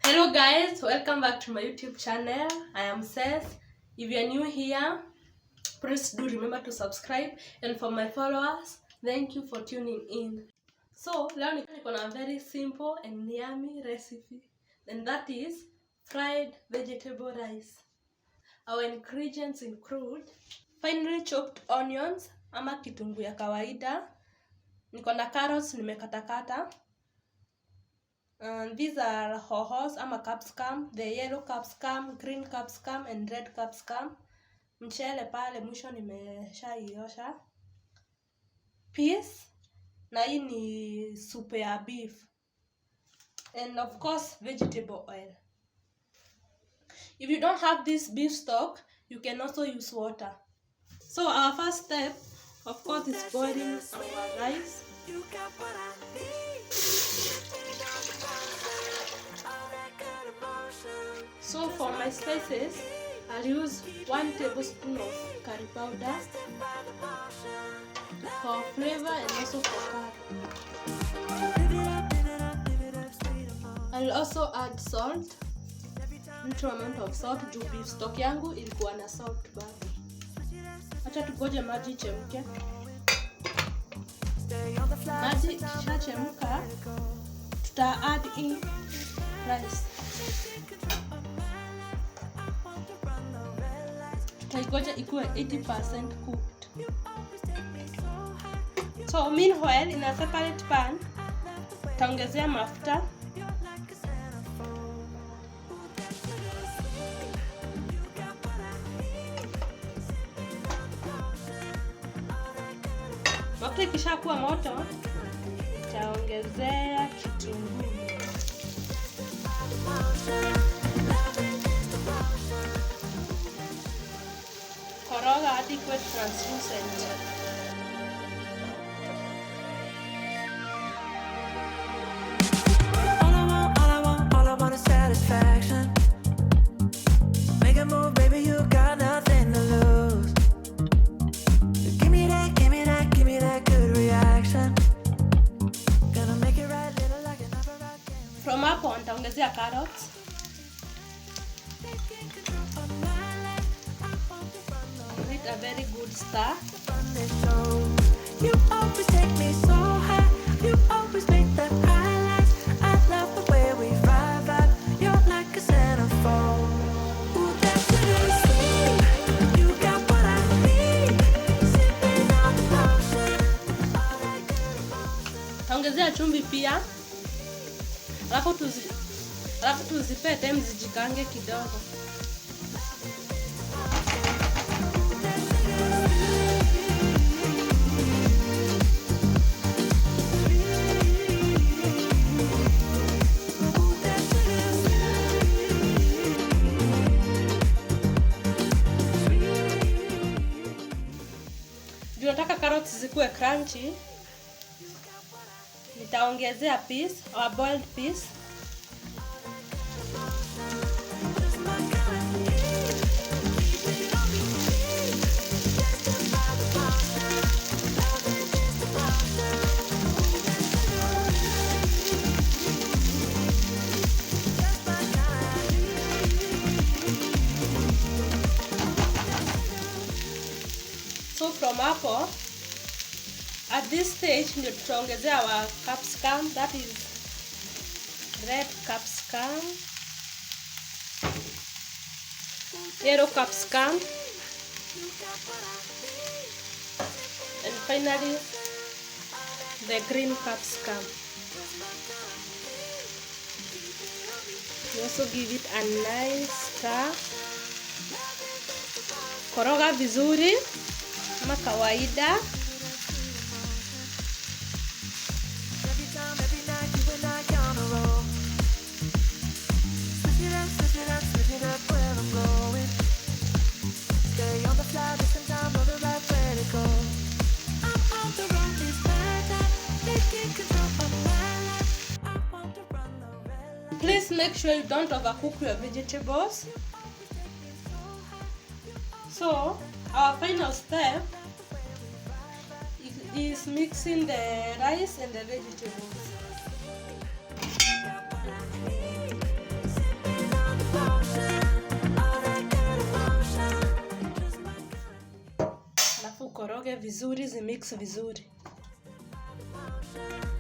Hello guys, welcome back to my YouTube channel. I am Seth. If you are new here, please do remember to subscribe, and for my followers, thank you for tuning in. So leo niko na very simple and yummy recipe, and that is fried vegetable rice. Our ingredients include finely chopped onions ama kitunguu ya kawaida. Niko na carrots nimekatakata. These are hohos ama capsicum, the yellow capsicum, green capsicum and red capsicum. Mchele pale mwisho nimeshaiosha. Peas, na hii ni supu ya beef. And of course vegetable oil. If you don't have this beef stock, you can also use water. So our first step, of course, is boiling our rice. So for my spices, I'll use 1 tablespoon of curry powder for flavor and also for color. I'll also add salt, little amount of salt. Juu beef stock yangu ilikuwa na salt bado. Acha tugoje maji chemke. Maji ikishachemka, tuta add in rice. Tutaigoja ikuwe 80% cooked. So meanwhile, in a separate pan, taongezea mafuta. Mafuta ikishakuwa moto, taongezea kitunguu. Koroga hadi kuwe translucent. All I want is satisfaction. Make a move, baby, you got nothing to lose. Give me that good reaction. Gonna make it right, little like another rock game. From hapo nitaongezea carrots. Give it a very good stir. You always take me so high. You always make the highlights. I love the way we vibe. You're like a centerfold. Ooh, that's what it is. You got what I need. Sipping on the potion. All that good emotion. Taongezea chumvi pia. Alafu tuzipe time zijikange kidogo. Juu nataka carrots zikuwe crunchy, nitaongezea peas or boiled peas. So from hapo, at this stage ndio tutaongezea our capsicum, that is red capsicum, yellow capsicum, and finally the green capsicum. You also give it a nice stir. Koroga vizuri kama kawaida. Every night, you and I count a roll. Switch it up where I'm going. Stay on the fly, listen time, know the right way to go. I'm on the run, this bad life, taking control of my life. I want to run the red light. Please make sure you don't overcook your vegetables. So our final step is mixing the rice and the vegetables. zikoroge vizuri, zimix vizuri. Emotion.